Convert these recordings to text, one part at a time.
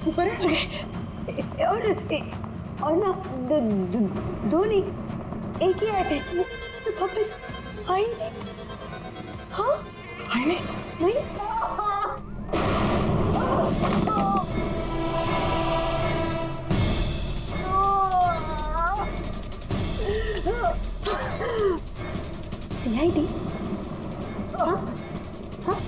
ऊपर है और ना दो नहीं एक ही आए थे तो वापस आए नहीं। हाँ आए नहीं CID। हाँ हाँ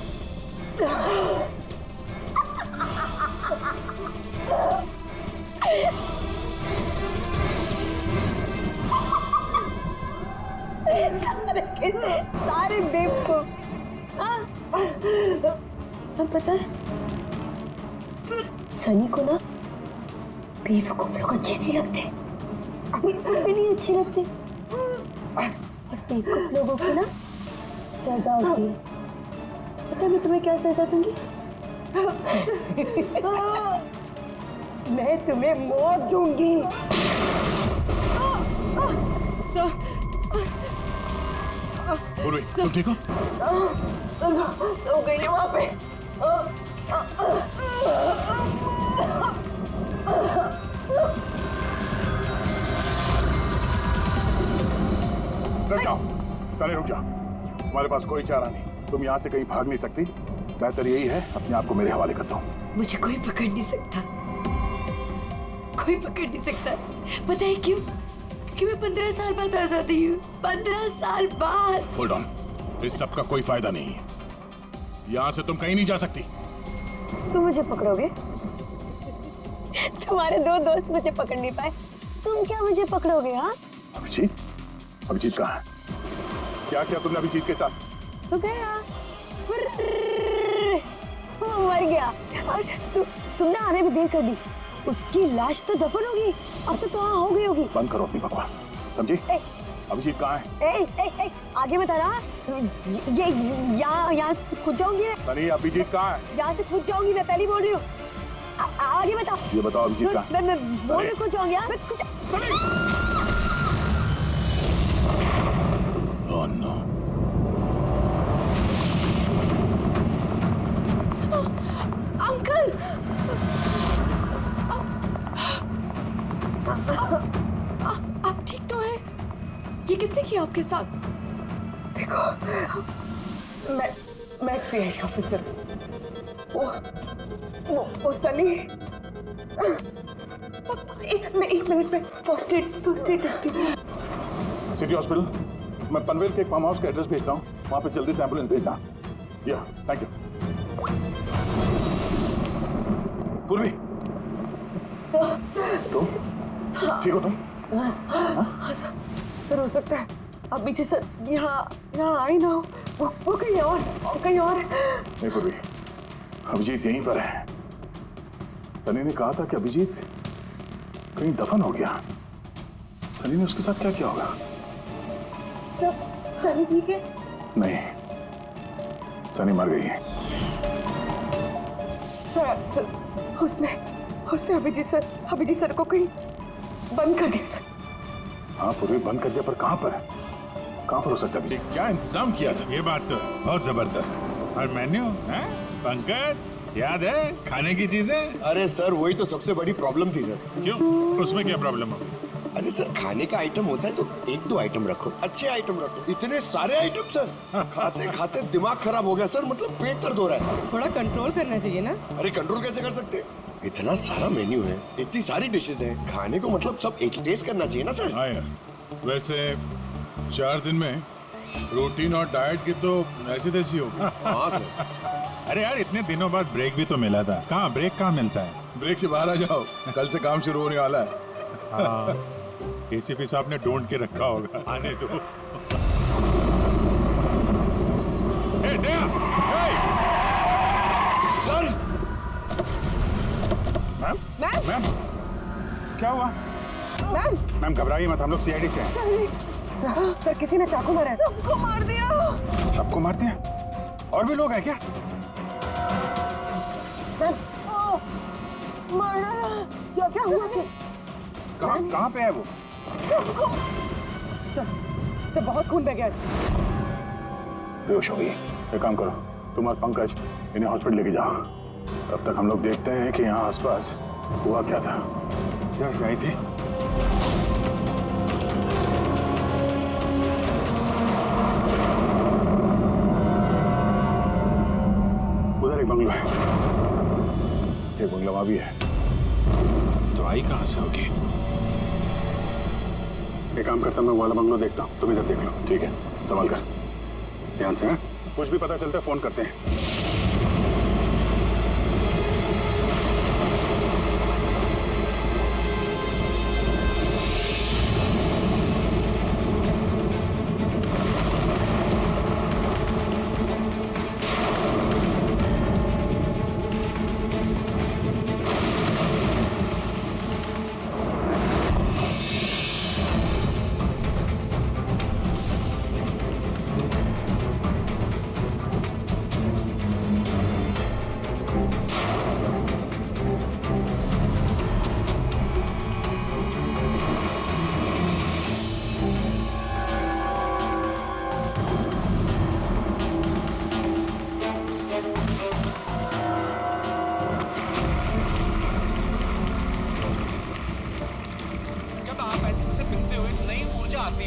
सारे बेवकूफ। और पता है सनी को ना बेवकूफ लोग अच्छे नहीं लगते, बिल्कुल भी नहीं अच्छे लगते। और बेवकूफ लोगों की ना सजा होती है। पता है मैं तुम्हें क्या सजा दूंगी? मैं तुम्हें मौत दूंगी। पूर्वी, तुम ठीक हो? हो गई है वहां पे। रुक जाओ, चले रुक जाओ। तुम्हारे पास कोई चारा नहीं, तुम यहाँ से कहीं भाग नहीं सकती। बेहतर यही है अपने आप को मेरे हवाले कर दो। मुझे कोई पकड़ नहीं सकता, कोई पकड़ नहीं सकता। पता है क्यों? क्योंकि मैं 15 साल बाद आजादी हूँ। 15 साल बाद। होल्ड ऑन, इस सब का कोई फायदा नहीं है। यहाँ से तुम कहीं नहीं जा सकती। तुम मुझे पकड़ोगे? तुम्हारे दो दोस्त मुझे पकड़ नहीं पाए, तुम क्या मुझे पकड़ोगे? हाँ अभिजीत, अभिजीत कहाँ है? क्या किया तुमने अभिजीत के साथ? तो गया, वो मर गया और तुमने आने भी देर कर दी। उसकी लाश तो दफन होगी, अब तो वहाँ हो गई होगी। बंद करो अपनी बकवास, समझी? अभिजीत कहाँ है? आगे बता रहा। ये यहाँ से कूद जाऊंगी। सनी, अभिजीत कहाँ है? यहाँ से कूद जाऊंगी, मैं पहले बोल रही हूँ। आगे बताओ। ये बताओ अभिजीत कहाँ है? मैं बोल रही कूद जाऊंगी। Oh no. अंकल, आप ठीक तो हैं? ये किसने किया आपके साथ? देखो, मैं CID ऑफिसर। वो सनी। एक मिनट में फर्स्ट एड करती हूँ। सिटी हॉस्पिटल, मैं पनवेल के एक फार्म हाउस का एड्रेस भेजता हूँ, वहाँ पे जल्दी से एम्बुलेंस भेजना। या थैंक यू। पूर्वी, तुम ठीक हो? तुम सर हो सकता है अब पीछे सर यहाँ आई ना हो, वो कहीं और नहीं पूर्वी, अभिजीत यहीं पर है। सनी ने कहा था कि अभिजीत कहीं दफन हो गया। सनी ने उसके साथ क्या किया होगा? सनी ठीक है? नहीं, सनी मर गई है। उसने अभिजीत सर को कहीं बंद कर दिया सर। हाँ पूर्वी, बंद कर दिया, पर कहाँ पर है? कहाँ पर हो सकता है? क्या इंतजाम किया था? ये बात तो बहुत जबरदस्त। और मेन्यू है पंकज, याद है खाने की चीजें? अरे सर, वही तो सबसे बड़ी प्रॉब्लम थी सर। क्यों, उसमें क्या प्रॉब्लम हो? अरे सर, खाने का आइटम होता है तो 1-2 आइटम रखो, अच्छे आइटम रखो। इतने सारे आइटम सर, खाते खाते दिमाग खराब हो गया सर। मतलब पेट दर्द हो रहा है। थोड़ा कंट्रोल करना चाहिए ना। अरे कंट्रोल कैसे कर सकते? इतना सारा मेन्यू है, इतनी सारी डिशेज हैं, खाने को मतलब सब एक ही टेस्ट करना चाहिए ना सर। हाँ यार, वैसे 4 दिन में रूटीन और डाइट की तो ऐसी तैसी होगी। हाँ सर। अरे यार, इतने दिनों बाद ब्रेक भी तो मिला था। कहाँ ब्रेक कहाँ मिलता है? ब्रेक से बाहर आ जाओ, कल से काम शुरू होने वाला है। हाँ, ACP साहब ने ढूंढ के रखा होगा, आने दो। ए, दया! ए! सर! मैम, क्या हुआ? मैम घबराइए मत, हम लोग CID से हैं। सर किसी ने चाकू मारा है। सबको मार दिया। सबको मार दिया? और भी लोग हैं क्या? क्या हुआ? कहाँ पे है वो? सर बहुत खून बह गया। बेहोश हो गई। एक काम करो, तुम और पंकज इन्हें हॉस्पिटल लेके जाओ। तब तक हम लोग देखते हैं कि यहाँ आसपास हुआ क्या था। क्या से आई थी? उधर एक बंगला है, एक बंगला वहां भी है। तो आई कहां से होगी? एक काम करता, मैं वाला बंगलो देखता हूँ, तुम इधर देख लो। ठीक है, संभाल कर, ध्यान से। कुछ भी पता चलता है फोन करते हैं।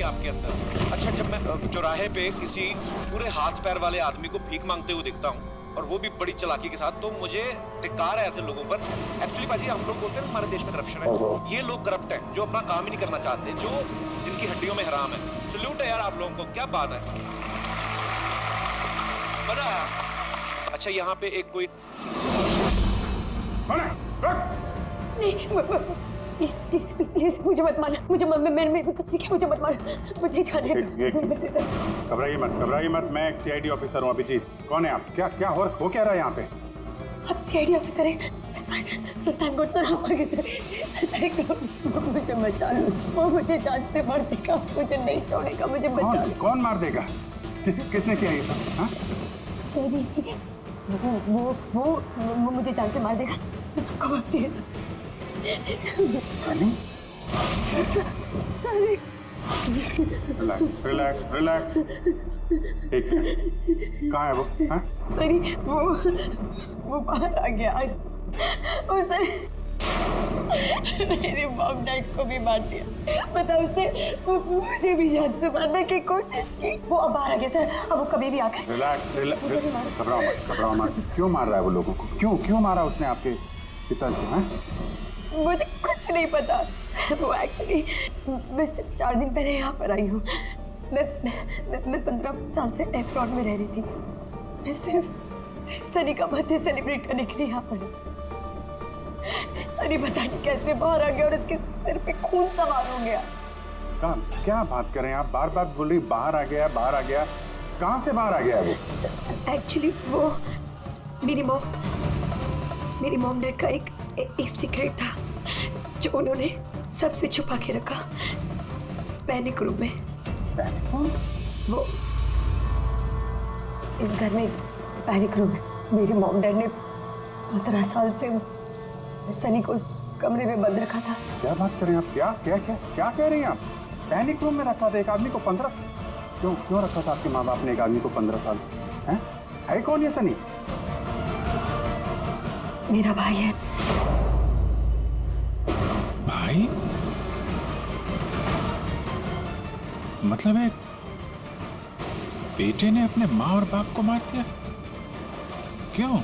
आपके अंदर। अच्छा, जब मैं चौराहे पे किसी पूरे हाथ पैर वाले आदमी को भीख मांगते हुए दिखता हूँ और वो भी बड़ी चालाकी के साथ, तो मुझे धिक्कार है ऐसे लोगों पर। एक्चुअली पाजी, हम लोग बोलते हैं हमारे देश में करप्शन है, ये लोग करप्ट हैं जो अपना काम ही नहीं करना चाहते, जो जिनकी हड्डियों में हराम है। सल्यूट है यार आप लोगों को, क्या बात है, मजा आया। अच्छा, यहाँ पे एक कोई प्लीज प्लीज प्लीज मुझे मत मारना, मुझे मैंने कुछ नहीं किया, मुझे मत मारना, मुझे जाने दो। घबराइए मत, मैं एक सीआईडी ऑफिसर हूँ। अभिजीत, कौन है आप? क्या हो क्या रहा है यहाँ पे? आप सीआईडी ऑफिसर हैं? सुल्तानकोट सर, आप आगे सर, मुझे बचा लो, वो मुझे जान से मार देगा, मुझे नहीं छोड़ेगा, मुझे बचा लो। कौन मार देगा? किसने किया ये सब? हाँ, वो मुझे जान से मार देगा, सबको मारती है सर। सनी, रिलैक्स। ठीक है, कहाँ है वो? हाँ? सरी, वो बाहर आ गया, वो सर मेरे मॉम डैड को भी मार दिया, पता उसने मुझे भी जान से मारने की कोशिश की। वो अब बाहर आ गया सर, अब वो कभी भी आकर। रिलैक्स, घबराओ मत। क्यों मार रहा है वो लोगों को? क्यों मारा उसने आपके पिताजी को? मुझे कुछ नहीं पता। वो एक्चुअली मैं सिर्फ 4 दिन पहले यहाँ पर आई हूँ। मैं 15 साल से एयरपोर्ट में रह रही थी। मैं सिर्फ सनी का बर्थडे सेलिब्रेट करने के लिए यहाँ पर हूँ। सनी पता नहीं कैसे बाहर आ गया और इसके सिर पे खून सवार हो गया। क्या बात कर रहे हैं आप? बार बोल रही बाहर आ गया। कहाँ से बाहर आ गया वो? एक्चुअली वो मेरी मॉम डैड का एक सीक्रेट था जो उन्होंने सबसे छुपा के रखा, पैनिक रूम में। वो इस घर में पैनिक रूम है। मेरे मॉम डैड ने 15 साल से सनी को उस कमरे में बंद रखा था। क्या बात कर रहे हैं आप? क्या कह रही हैं आप? पैनिक रूम में रखा था एक आदमी को 15? क्यों रखा था आपके माँ बाप ने एक आदमी को 15 साल? है कौन ये सनी? मेरा भाई है। भाई? मतलब है बेटे ने अपने माँ और बाप को मार दिया? क्यों?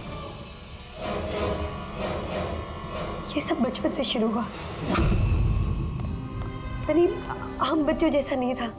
ये सब बचपन से शुरू हुआ। सनी आम बच्चों जैसा नहीं था।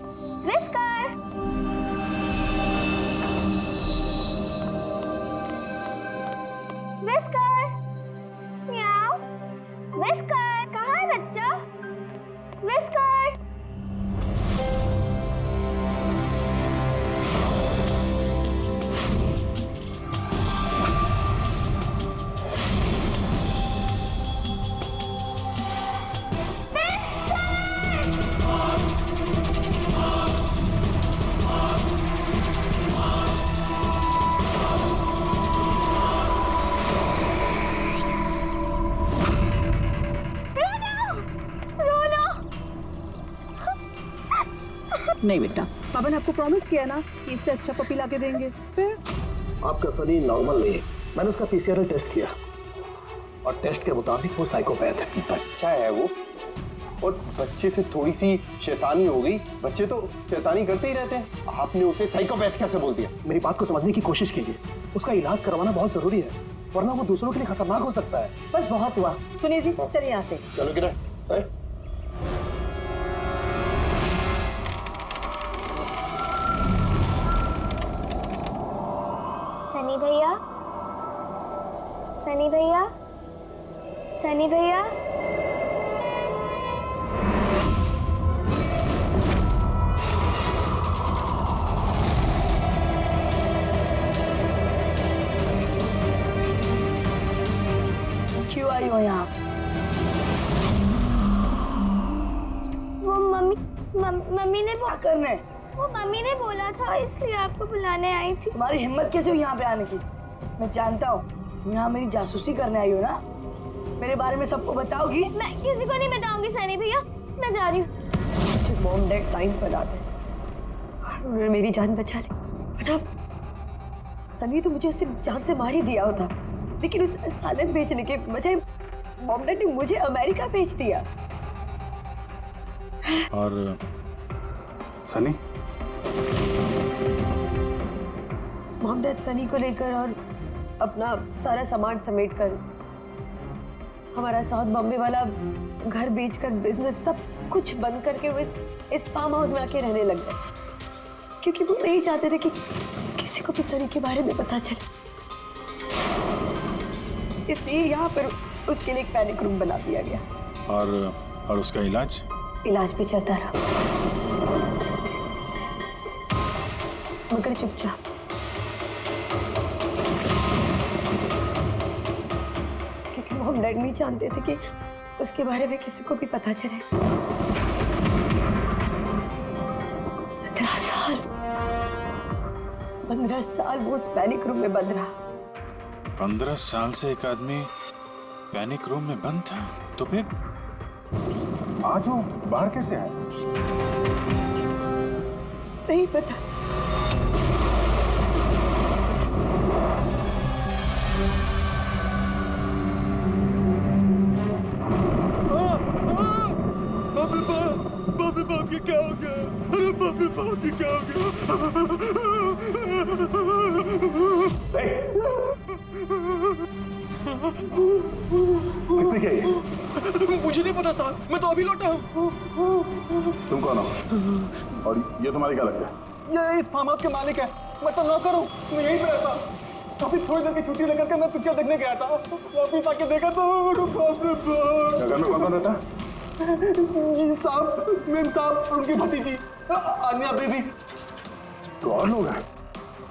नहीं बेटा, पापा ने आपको प्रॉमिस किया ना कि इससे अच्छा पपी ला के देंगे। फिर आपका सनी नॉर्मल नहीं है। मैंने उसका पीसीआर टेस्ट किया, और टेस्ट के मुताबिक वो साइकोपैथ है। बच्चा है वो, और बच्चे से थोड़ी सी शैतानी हो गई। बच्चे तो शैतानी करते ही रहते हैं, आपने उसे साइकोपैथ कैसे बोल दिया? मेरी बात को समझने की कोशिश कीजिए। उसका इलाज करवाना बहुत जरूरी है, वरना वो दूसरों के लिए खतरनाक हो सकता है। बस बहुत हुआ। सुनिए जी, चलिए यहाँ से। चलो किरण, सनी भैया, सनी भैया, सनी भैया। क्यों आई हो यहाँ? वो मम्मी ने करने वो मम्मी ने बोला था, इसलिए आपको बुलाने आई थी। तुम्हारी हिम्मत कैसे हुई यहाँ पे आने की? मैं जानता हूँ यहाँ मेरी जासूसी करने आई हो ना। मेरे बारे में सबको बताओगी? मैं किसी को नहीं बताऊंगी सनी भैया, मैं जा रही हूँ। मॉम डैड टाइम पर आ गए, उन्होंने मेरी जान बचा ली। बट अब सनी तो मुझे उसने जान से मार ही दिया होता, लेकिन उस सालन भेजने के बजाय मॉम डैड ने मुझे अमेरिका भेज दिया। और सनी? मॉम डैड सनी को लेकर और अपना सारा सामान समेट कर, हमारा साउथ बॉम्बे वाला घर बेचकर, बिजनेस सब कुछ बंद करके वो इस फार्म हाउस में आके रहने लग गए, क्योंकि वो नहीं चाहते थे कि किसी को भी सनी के बारे में पता चले। इसलिए यहाँ पर उसके लिए एक पैनिक रूम बना दिया गया। और उसका इलाज? इलाज भी चलता रहा, मगर चुपचाप। क्योंकि मॉम डैड नहीं जानते थे कि उसके बारे में किसी को भी पता चले। 15 साल वो उस पैनिक रूम में बंद रहा। 15 साल से एक आदमी पैनिक रूम में बंद था, तो फिर आज वो बाहर कैसे आया? नहीं पता। बाप के क्या हो गया? अरे बाप के क्या हो गया? किसने किया ये? मुझे नहीं पता साहब, मैं तो अभी लौटा हूँ। तुम कौन हो? और ये तुम्हारी क्या लगता है? ये इस फार्म हाउस के मालिक है, मैं तो नौकर हूँ, मैं यहीं पे रहता। काफी थोड़ी देर की छुट्टी लेकर के मैं पिक्चर देखने गया था, वापिस आके देखा तो घर में कौन रहता? जी साहब, मेम साहब, उनकी भतीजी आन्या बेबी। तो और लोग हैं?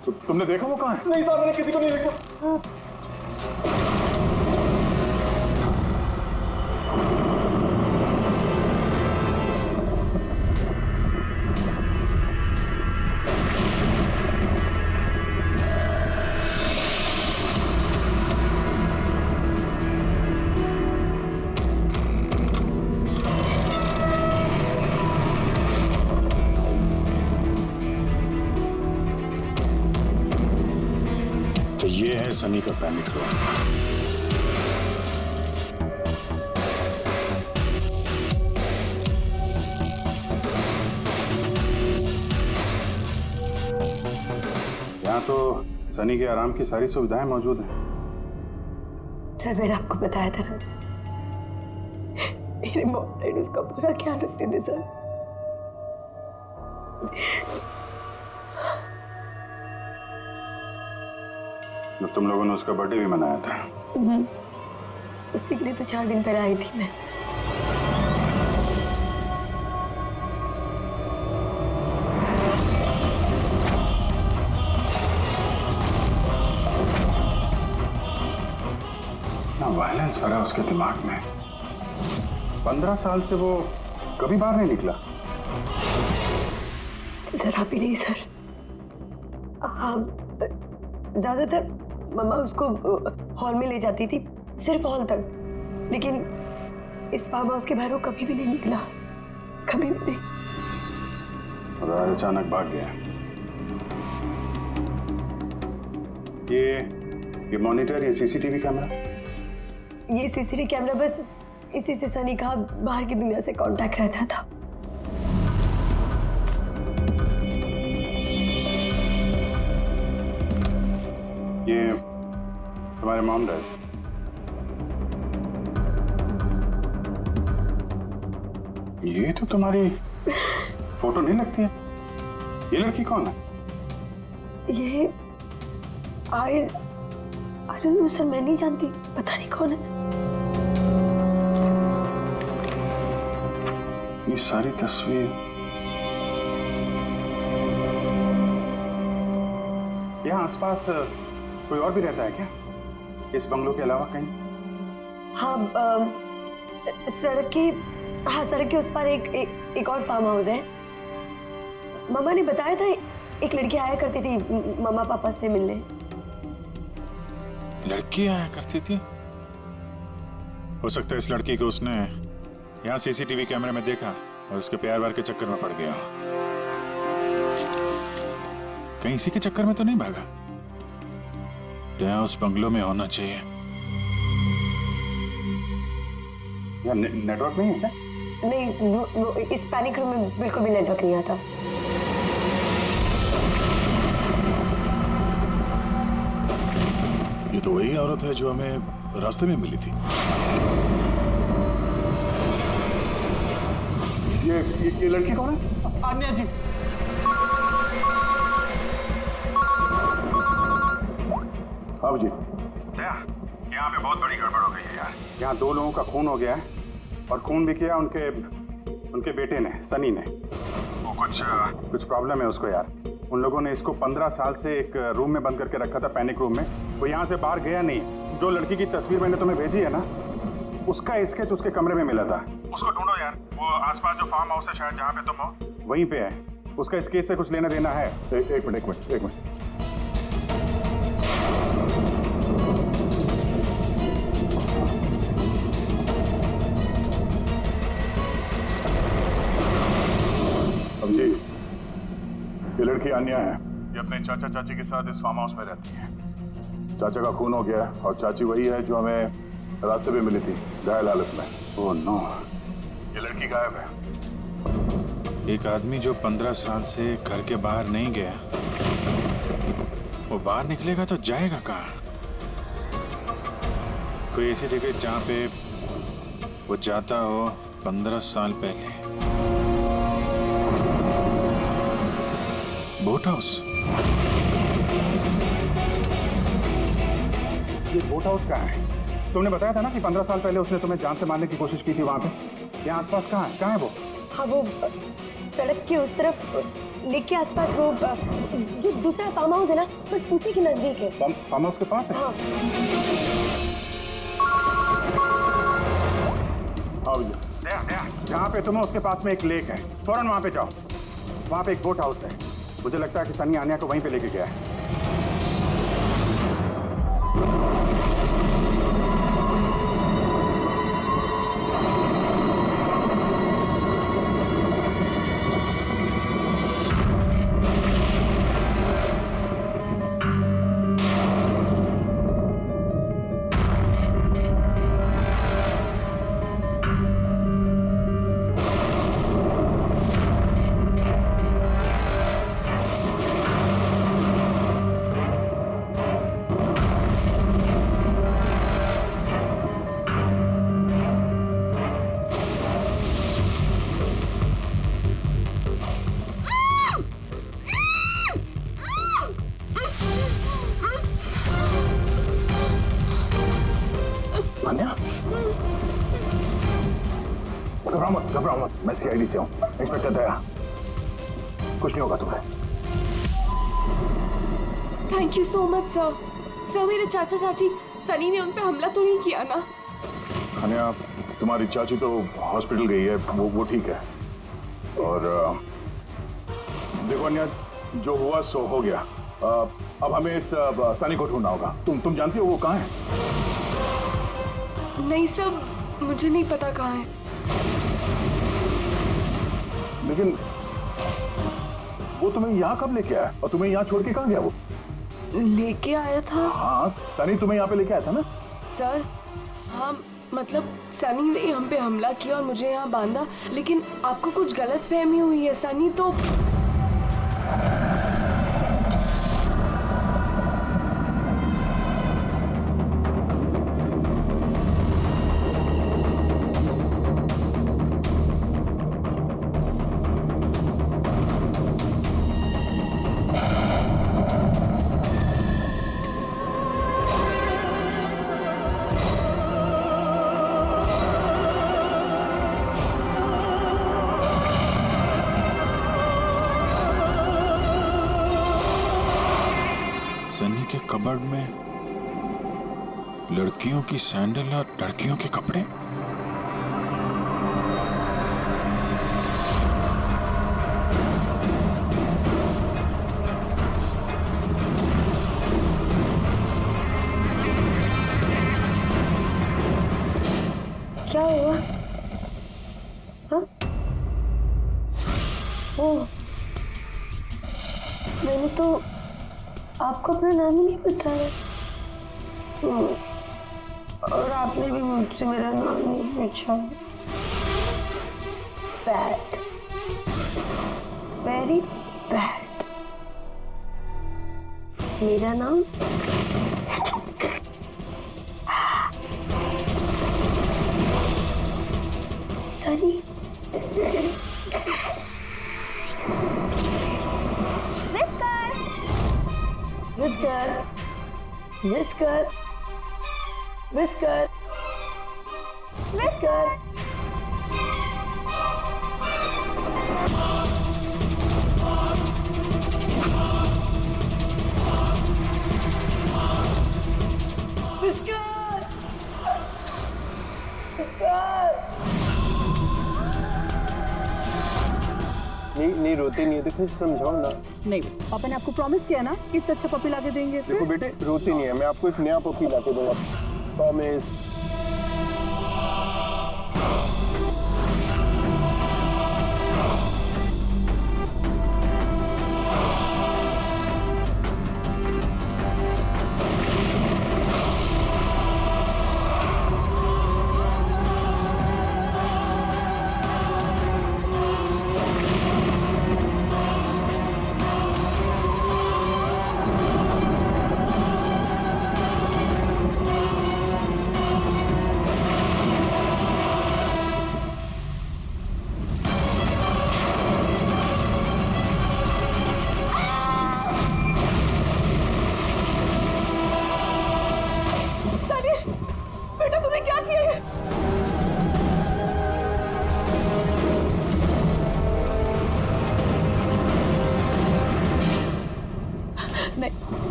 तो तुमने देखा वो कहाँ है? नहीं साहब, मैंने किसी को नहीं देखा। तो ये है सनी का पैनिक रूम। यहाँ तो सनी के आराम की सारी सुविधाएं मौजूद हैं। सर, मैंने आपको बताया था ना, मेरे मॉम डैड उसका पूरा ख्याल रखते थे सर। तो तुम लोगों ने उसका बर्थडे भी मनाया था। उसी के लिए तो 4 दिन पहले आई थी मैं। ना वायलेंस भरा उसके दिमाग में। 15 साल से वो कभी बाहर नहीं निकला। जरा भी नहीं सर। हाँ, ज्यादातर मम्मा उसको हॉल में ले जाती थी, सिर्फ हॉल तक, लेकिन इस फार्म हाउस के बाहर वो कभी भी नहीं निकला, कभी भी नहीं। और आज अचानक भाग गया। ये मॉनिटर, ये सीसीटीवी कैमरा, ये सीसीटीवी कैमरा बस इसी से सनी का बाहर की दुनिया से कांटेक्ट रहता था। ये तुम्हारे मॉम डैड? ये तो तुम्हारी फोटो नहीं लगती है। ये लड़की कौन है? ये आई डोंट नो सर, मैं नहीं जानती, पता नहीं कौन है। ये सारी तस्वीर यहाँ आसपास कोई और भी रहता है क्या, इस बंगलों के अलावा कहीं? हाँ, सड़क के उस पर एक और फार्म हाउस है। मामा ने बताया था एक लड़की आया करती थी मामा पापा से मिलने। लड़की आया करती थी? हो सकता है इस लड़की को उसने यहाँ सीसीटीवी कैमरे में देखा और उसके प्यार वार के चक्कर में पड़ गया। कहीं इसी के चक्कर में तो नहीं भागा? तो यहाँ उस बंगलो में होना चाहिए। यार नेटवर्क नहीं है क्या? नहीं, वो इस पैनिक रूम में बिल्कुल भी नेटवर्क नहीं आता। ये तो वही औरत है जो हमें रास्ते में मिली थी। ये लड़की कौन है? आन्या जी। हाँ जी। यहाँ पे बहुत बड़ी गड़बड़ हो गई है यार। यहाँ 2 लोगों का खून हो गया है और खून भी किया उनके बेटे ने, सनी ने। वो कुछ प्रॉब्लम है उसको यार। उन लोगों ने इसको 15 साल से एक रूम में बंद करके रखा था, पैनिक रूम में। वो यहाँ से बाहर गया नहीं। जो लड़की की तस्वीर मैंने तुम्हें भेजी है ना, उसका स्केच उसके कमरे में मिला था। उसको ढूंढो यार। वो आसपास जो फार्म हाउस है शायद जहाँ पे तुम हो, वहीं पे है। उसका स्केच से कुछ लेना देना है। एक मिनट। अब जी, ये लड़की आन्या है। ये अपने चाचा चाची के साथ इस फार्म हाउस में रहती है। चाचा का खून हो गया और चाची वही है जो हमें रास्ते पे मिली थी, घायल हालत में। ओह नो, ये लड़की गायब है। एक आदमी जो 15 साल से घर के बाहर नहीं गया, वो बाहर निकलेगा तो जाएगा कहाँ? कोई ऐसी जगह जहाँ पे वो जाता हो 15 साल पहले। Boat house. ये बोट हाउस कहाँ है? तुमने बताया था ना कि 15 साल पहले उसने तुम्हें जान से मारने की कोशिश की थी वहाँ पे। यहाँ आसपास कहाँ है वो? हाँ, वो सड़क के उस तरफ लेक के आसपास, वो जो दूसरा फार्म हाउस है ना, बस उसी के नजदीक है। फार्म हाउस के पास है? हाँ। हाँ भैया, जहाँ पे तुम हो उसके पास में एक लेक है, फौरन वहाँ पे जाओ। वहाँ पे एक बोट हाउस है। मुझे लगता है कि सनी आन्या को वहीं पे लेके गया है। घबराओ मत, मैं सीआईडी से हूँ, इंस्पेक्टर दया। कुछ नहीं होगा तुम्हें। Thank you so much sir. Sir, मेरे चाचा चाची सनी ने उन पे हमला तो नहीं किया ना? अनया, तुम्हारी चाची तो हॉस्पिटल गई है, वो ठीक है। और देखो अनया, जो हुआ सो हो गया। अब हमें इस सनी को ढूंढना होगा। तुम जानती हो वो कहाँ है? नहीं सर, मुझे नहीं पता कहाँ है। लेकिन वो तुम्हें यहाँ कब लेके आया और तुम्हें यहाँ छोड़ के कहाँ गया वो? लेके आया था। हाँ, सनी तुम्हें यहाँ पे लेके आया था ना? सर, हाँ मतलब सनी ने हम पे हमला किया और मुझे यहाँ बांधा, लेकिन आपको कुछ गलत फहमी हुई है। सनी तो सनी के कबर्ड में लड़कियों की सैंडल और लड़कियों के कपड़े। क्या हुआ? हाँ? ओ, मैंने तो आपको अपना नाम ही नहीं बताया। और आपने भी मुझसे मेरा नाम नहीं पूछा। Bad, very bad. मेरा नाम Sunny. Whisker, Whisker, Whisker, Whisker. Whisker, Whisker. नहीं रोती नहीं है तो कुछ समझाओ ना। नहीं, पापा ने आपको प्रॉमिस किया ना कि इससे अच्छा पपी लाके देंगे। देखो बेटे, रोती नहीं है, मैं आपको एक नया पपी लाके दूंगा, प्रॉमिस।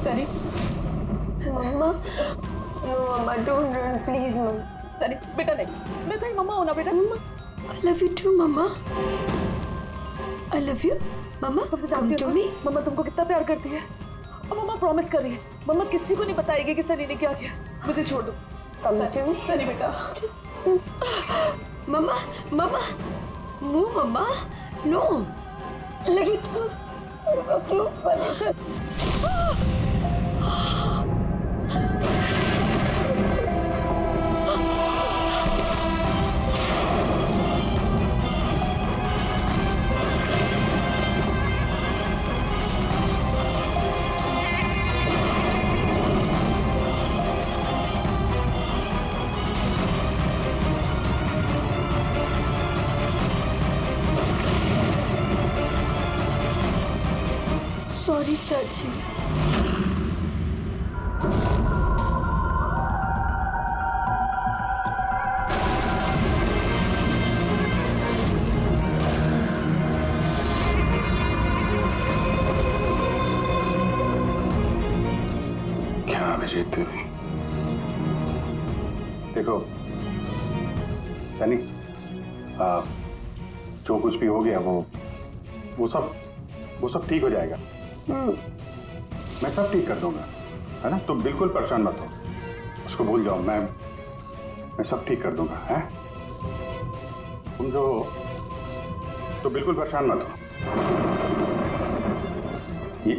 सनी, मम्मा, no मम्मा, don't run, please मम्मा। सनी बेटा नहीं, मैं तेरी मम्मा हूँ ना बेटा। I love you too mamma. I love you mamma, come to me। मम्मा तुमको कितना प्यार करती है और मम्मा प्रॉमिस कर रही है मम्मा किसी को नहीं बताएगी कि सनी ने क्या किया। मुझे छोड़ दो। come to me। सनी बेटा। मम्मा, मम्मा, no मम्मा, no। लगी तो क्यों सनी से? सॉरी चाची। क्या अभिजीत, देखो सनी, जो कुछ भी हो गया वो सब ठीक हो जाएगा। मैं सब ठीक कर दूंगा, है ना? तुम बिल्कुल परेशान मत हो, उसको भूल जाओ। मैं सब ठीक कर दूंगा, है? तुम जो तो बिल्कुल परेशान मत हो। ये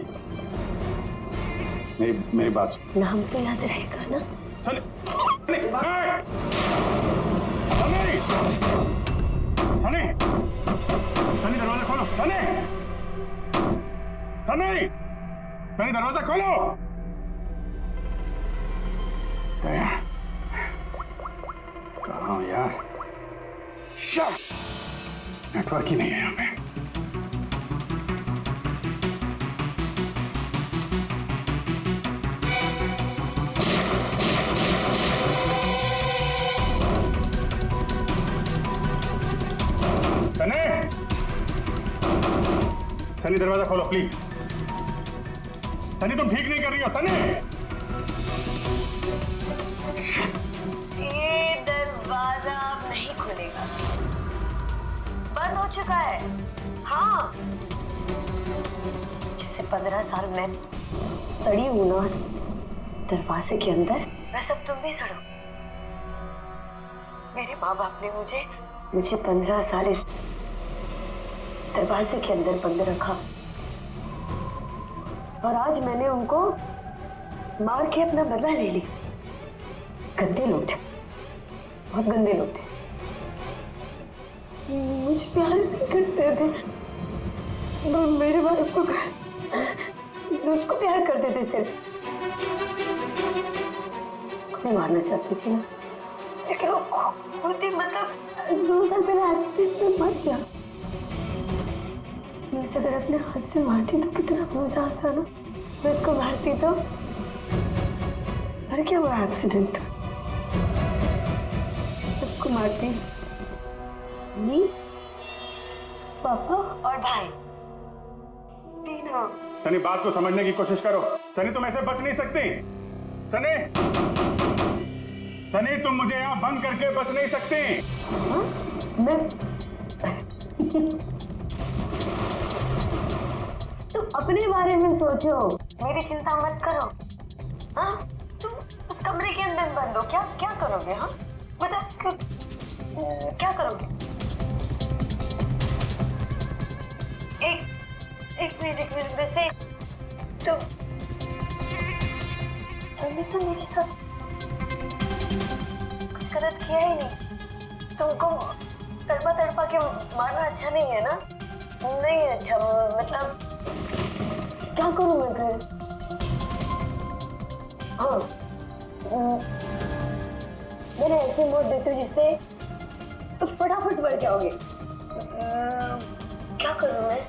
मेरी बात सुन। नाम तो याद रहेगा ना? चले सनी, सनी दरवाजा खोलो। सनी, सनी, सनी दरवाजा खोलो। दया, कहाँ हूँ यार? नेटवर्क ही नहीं है यहाँ पे। सनी, सनी दरवाजा खोलो प्लीज। सनी तुम ठीक नहीं कर रही हो। सनी, ये दरवाजा अब नहीं खुलेगा, बंद हो चुका है। हाँ, जैसे 15 साल में सड़ी हूं ना उस दरवाजे के अंदर, वैसे अब तुम भी सड़ो। मेरे माँ बाप ने मुझे 15 साल इस दरवाजे के अंदर बंद रखा, और आज मैंने उनको मार के अपना बदला ले लिया। गंदे लोग थे, बहुत गंदे लोग थे, मुझे प्यार नहीं करते थे। मेरे बाप को उसको प्यार करते थे, सिर्फ मैं मारना चाहती थी ना, लेकिन वो खुद ही मतलब 2 साल पहले एक्सीडेंट में मर गया। मैं उसे अगर अपने हाथ से मारती तो कितना मजा आता ना। मैं उसको मारती तो मर गया वो एक्सीडेंट। सबको मारती, मम्मी, पापा और भाई, तीनों। सनी बात को समझने की कोशिश करो। सनी तुम ऐसे बच नहीं सकती। सनी, सनी तुम मुझे यहाँ बंद करके बच नहीं सकती। हाँ? मैं तुम अपने बारे में सोचो, मेरी चिंता मत करो। हाँ, तुम उस कमरे के अंदर बंद हो, क्या क्या करोगे? हाँ, मतलब क्या करोगे? एक मिनट वैसे तुमने तो मेरे साथ कुछ गलत किया ही नहीं। तुमको तड़पा के मारना अच्छा नहीं है ना? नहीं अच्छा, मतलब क्या करूं मैं फिर? हाँ, मैंने ऐसे मौत देती हूँ जिससे तो फटाफट मर जाओगे। क्या करूं मैं?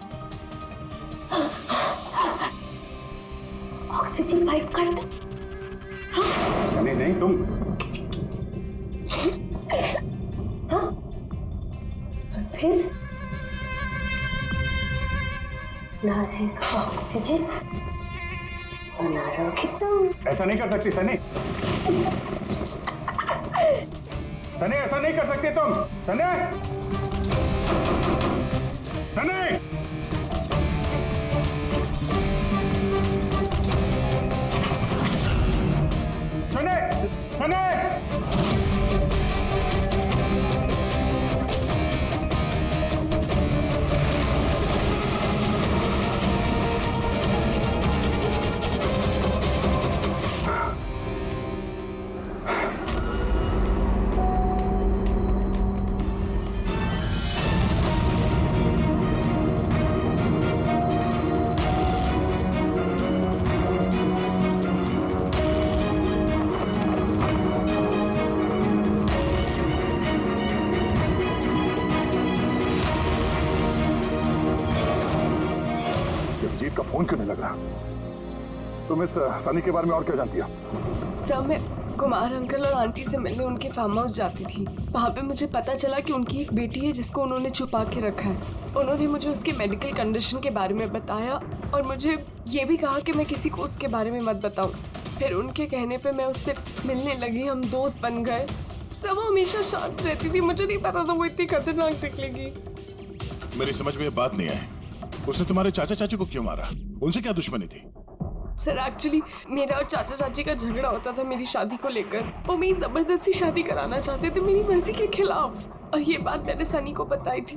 ऑक्सीजन पाइप काट दो। हाँ? नहीं तुम। हाँ? फिर ना रहेगा ऑक्सीजन और ना रहोगे तुम। ऐसा नहीं कर सकती सनी। सनी ऐसा नहीं कर सकती तुम। सनी, सनी, सनी, सनी। जीत का फोन क्यों नहीं लग रहा? तुम इस सनी के बारे में और क्या जानती हो? सर, मैं कुमार अंकल और आंटी से मिलने उनके फार्म हाउस जाती थी। वहाँ पे मुझे पता चला कि उनकी एक बेटी है जिसको उन्होंने छुपा के रखा है। उन्होंने मुझे उसके मेडिकल कंडीशन के बारे में बताया और मुझे ये भी कहा कि मैं किसी को उसके बारे में मत बताऊँ। फिर उनके कहने पे मैं उससे मिलने लगी, हम दोस्त बन गए। सब वो हमेशा शांत रहती थी, मुझे नहीं पता था वो इतनी खतरनाक निकलेगी। मेरी समझ में ये बात नहीं आई, उसने तुम्हारे चाचा चाची को क्यों मारा? उनसे क्या दुश्मनी थी? सर, एक्चुअली मेरा और चाचा चाची का झगड़ा होता था मेरी शादी को लेकर। वो मेरी जबरदस्ती शादी कराना चाहते थे मेरी मर्जी के खिलाफ, और ये बात मैंने सनी को बताई थी।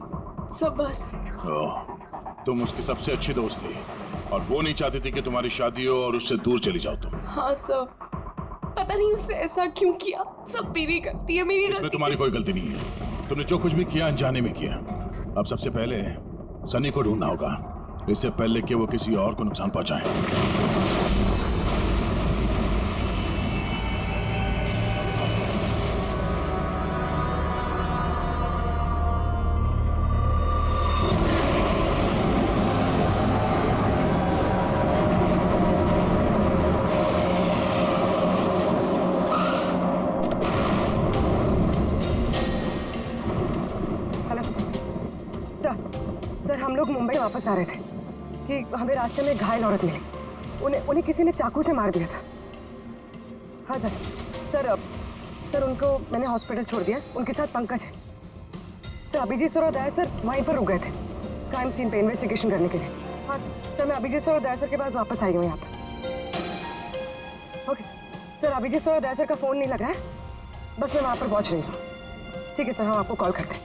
सब बस। तुम उसकी सबसे अच्छी दोस्त थी और वो नहीं चाहती थी कि तुम्हारी शादी हो और उससे दूर चली जाओ तुम। हाँ सर। पता नहीं उसने ऐसा क्यों किया। सब मेरी गलती है, मेरी इसमें गलती तुम्हारी कोई गलती नहीं है। तुमने जो कुछ भी किया अनजाने में किया। अब सबसे पहले सनी को ढूंढना होगा, इससे पहले कि वो किसी और को नुकसान पहुंचाए। सर हम लोग मुंबई वापस आ रहे थे कि हमें रास्ते में घायल औरत मिली। उन्हें किसी ने चाकू से मार दिया था। हाँ सर। सर उनको मैंने हॉस्पिटल छोड़ दिया। उनके साथ पंकज है। सर अभिजीत सर और दया सर वहीं पर रुक गए थे क्राइम सीन पे इन्वेस्टिगेशन करने के लिए। हाँ सर मैं अभिजीत सर और दया सर के पास वापस आई हूँ यहाँ पर। ओके सर अभिजीत सर और दया सर का फ़ोन नहीं लग रहा है, बस मैं वहाँ पर पहुँच रही हूँ। ठीक है सर, हम आपको कॉल करते हैं।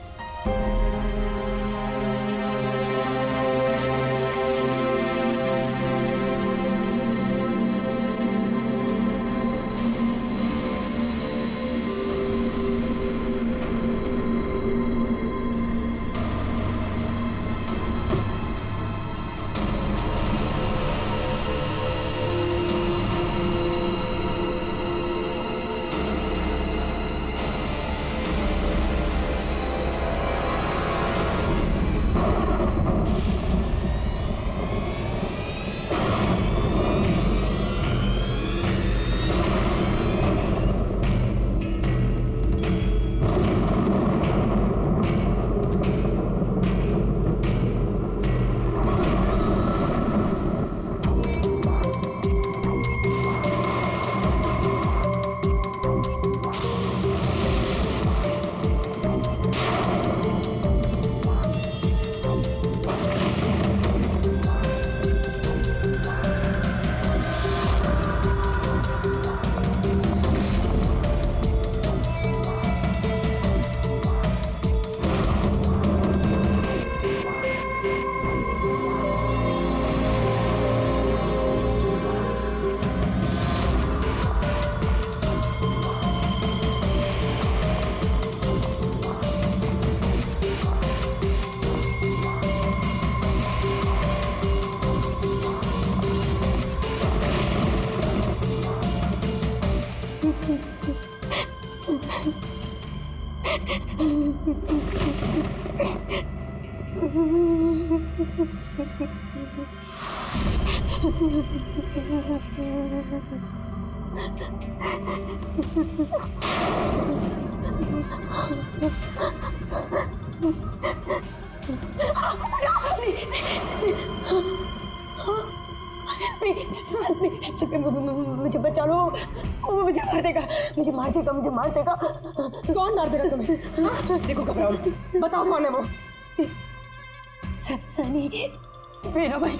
मुझे बचा लो, वो मुझे मार देगा, मुझे मार देगा, मुझे मार देगा। कौन मार देगा तुम्हें? देखो घबराओ मत, बताओ कौन है वो? सनी, मेरा भाई।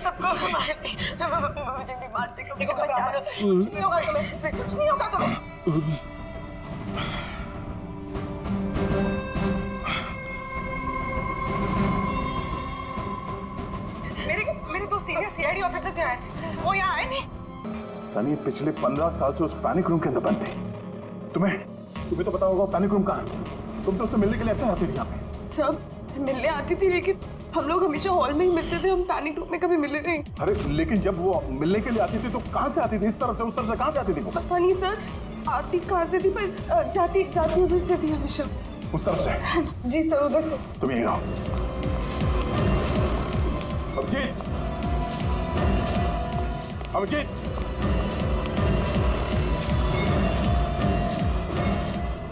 सबको मार दे, मुझे नहीं मार देगा, मुझे बचा लो। कुछ नहीं होगा तुम्हें, कुछ नहीं होगा तुम्हें। मेरे दो सीनियर सीआईडी ऑफिसर्स यहाँ आए थे, वो यहाँ आए नहीं। सनी पिछले 15 साल से उस पैनिक रूम के अंदर बंद थे। तुम्हें तो पता होगा पैनिक रूम कहाँ है। तुम तो उससे मिलने के लिए अक्सर आती थी यहाँ पे। सब मिलने आती थी, लेकिन हम लोग हमेशा हॉल में ही मिलते थे, हम पैनिक रूम में कभी मिले नहीं। अरे लेकिन जब वो मिलने के लिए आती थी तो कहाँ से आती थी? इस तरफ से, उस तरफ से कहाँ से आती थी? पता नहीं सर, आती कहाँ से थी, पर जाती उधर से थी हमेशा। उस तरफ से? जी सर, उधर से। तुम यहीं रहो। अभिजीत, अभिजीत,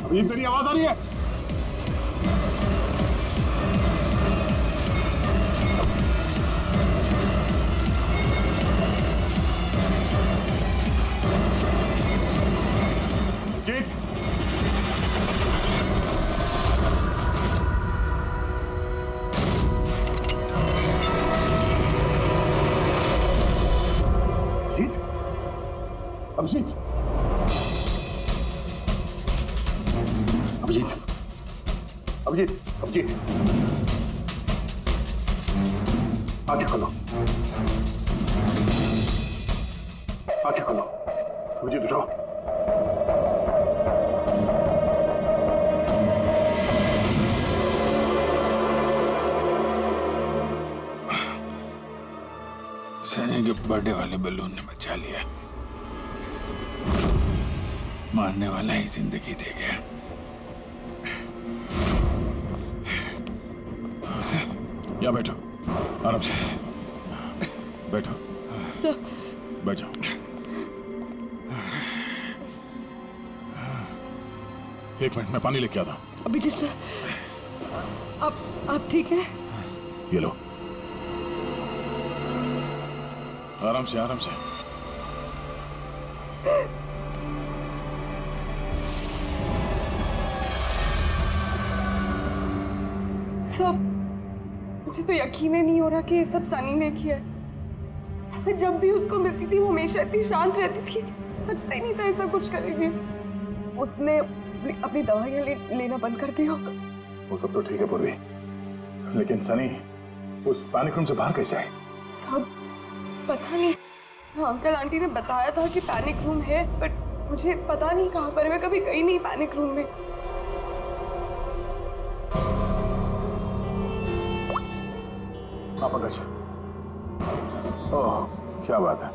अभिजीत मेरी आवाज आ रही है? अभिजीत, अभिजीत, अभिजीत, अभिजीत, अभिजीत, आंखें खोलो, आंखें खोलो, मुझे उठाओ। सनी के बर्थडे वाले बलून ने बचा लिया, मारने वाला ही जिंदगी दे गया। यहाँ बैठो, आराम से बैठो। सर बैठो। एक मिनट, मैं पानी लेके आता हूँ। अभिजीत सर, आप ठीक हैं? ये लो, आराम से आराम से। सब मुझे तो यकीन ही नहीं हो रहा कि ये सब सनी ने किया है। सर, जब भी उसको मिलती थी वो हमेशा इतनी शांत रहती थी, लगता ही नहीं था ऐसा कुछ करेगी। उसने अपनी दवाइयाँ लेना बंद कर दिया। वो सब तो ठीक है पूर्वी, लेकिन सनी उस पैनिक रूम से बाहर कैसे आए? सब पता नहीं। हाँ, अंकल आंटी ने बताया था कि पैनिक रूम है, बट मुझे पता नहीं कहाँ पर। मैं कभी गई नहीं पैनिक रूम में। पंकज, ओह क्या बात है,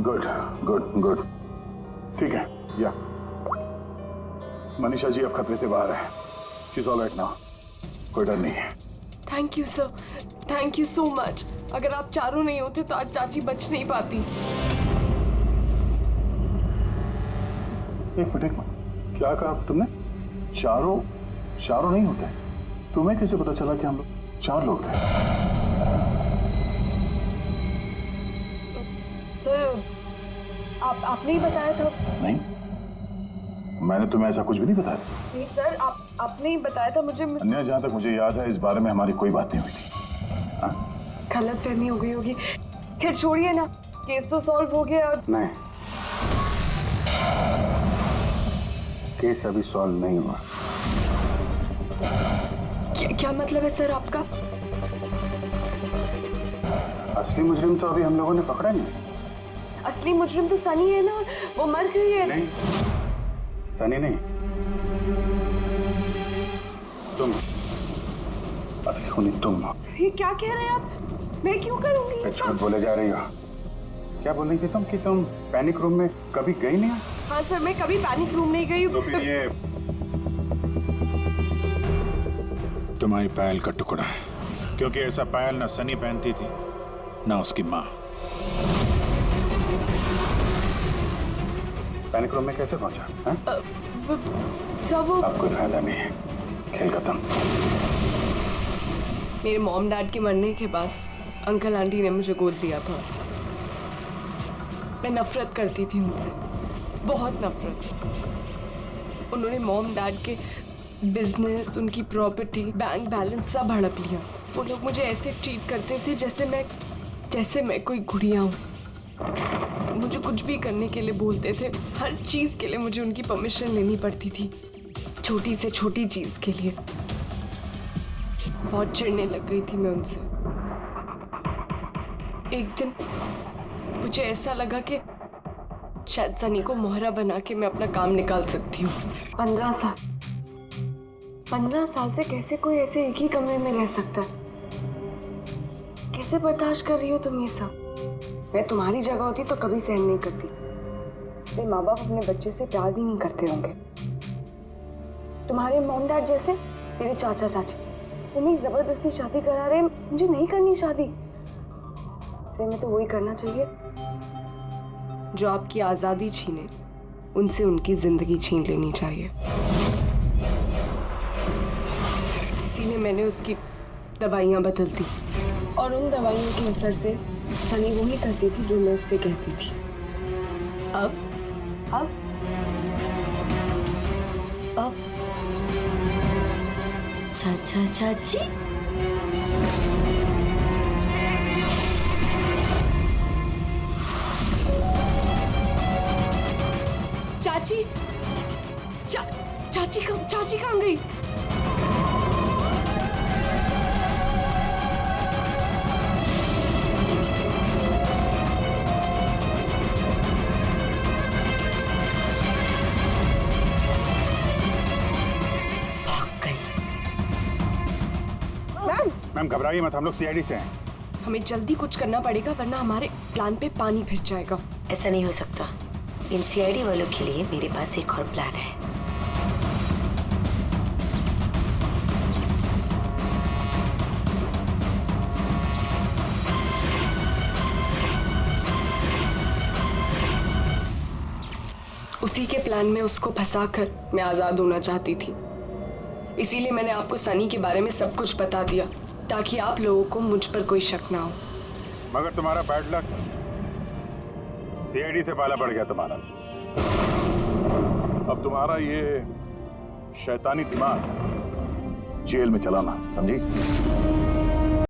गुड गुड गुड, ठीक है। या मनीषा जी अब खतरे से बाहर है, she is all right now, कोई डर नहीं है। Thank you sir, thank you so much. अगर आप चारों नहीं होते तो आज चाची बच नहीं पाती। एक मिनट, क्या कहा तुमने? चारों नहीं होते? तुम्हें कैसे पता चला कि हम लोग 4 लोग थे? सर, आपने ही बताया था। नहीं, मैंने तुम्हें ऐसा कुछ भी नहीं बताया। नहीं सर, आपने ही बताया था मुझे। अन्य, जहाँ तक मुझे याद है इस बारे में हमारी कोई बात नहीं हुई थी। हाँ? गलतफहमी हो गई होगी। खैर छोड़िए ना, केस तो सॉल्व हो गया। और नहीं, केस अभी सॉल्व नहीं हुआ। क्या मतलब है सर आपका? असली मुजरिम तो अभी हम लोगों ने पकड़ा नहीं। असली मुजरिम तो सनी है ना, वो मर गई है। नहीं, सनी नहीं, तुम असली खूनी तुम हो। ये क्या कह रहे हैं आप? मैं क्यों करूंगी? झूठ बोले जा रही हो। क्या बोल रही थी तुम कि तुम पैनिक रूम में कभी गई नहीं? हाँ सर, मैं कभी पैनिक रूम नहीं गई। तो फिर ये तुम्हारी पायल का टुकड़ा है, क्योंकि ऐसा पायल ना सनी पहनती थी ना उसकी माँ। पैनिक रूम में कैसे पहुंचा? सब अब कोई फायदा नहीं है, खेल खत्म। मेरे मॉम डैड के मरने के बाद अंकल आंटी ने मुझे गोद लिया था। मैं नफरत करती थी उनसे, बहुत नफरत। उन्होंने मॉम डैड के बिजनेस, उनकी प्रॉपर्टी, बैंक बैलेंस सब हड़प लिया। वो लोग मुझे ऐसे ट्रीट करते थे जैसे मैं कोई गुड़िया हूँ। मुझे कुछ भी करने के लिए बोलते थे, हर चीज़ के लिए मुझे उनकी परमिशन लेनी पड़ती थी, छोटी से छोटी चीज़ के लिए। बहुत चिढ़ने लग गई थी मैं उनसे। एक दिन मुझे ऐसा लगा कि शायद सनी को मोहरा बना के मैं अपना काम निकाल सकती हूँ। 15 साल से कैसे कोई ऐसे एक ही कमरे में रह सकता है? कैसे बर्दाश्त कर रही हो तुम ये सब? मैं तुम्हारी जगह होती तो कभी सहन नहीं करती। इसलिए माँ बाप अपने बच्चे से प्यार भी नहीं करते होंगे। तुम्हारे मॉम डैड जैसे मेरे चाचा चाची, वो मेरी जबरदस्ती शादी करा रहे। मुझे नहीं करनी शादी। से मैं तो वही करना चाहिए जो आपकी आजादी छीने, उनसे उनकी जिंदगी छीन लेनी चाहिए। इसीलिए मैंने उसकी दवाइयाँ बदल दी, और उन दवाइयों के असर से सनी वही करती थी जो मैं उससे कहती थी। अब चाची चाची कहाँ गई? मैम घबराइए मत, हम लोग सीआईडी से हैं। हमें जल्दी कुछ करना पड़ेगा वरना हमारे प्लान पे पानी फिर जाएगा। ऐसा नहीं हो सकता। इन सीआईडी वालों के लिए मेरे पास एक और प्लान है। उसी के प्लान में उसको फंसाकर मैं आजाद होना चाहती थी। इसीलिए मैंने आपको सनी के बारे में सब कुछ बता दिया ताकि आप लोगों को मुझ पर कोई शक ना हो। मगर तुम्हारा बैड लक, सीआईडी से पाला पड़ गया तुम्हारा। अब तुम्हारा ये शैतानी दिमाग जेल में चलाना, समझी?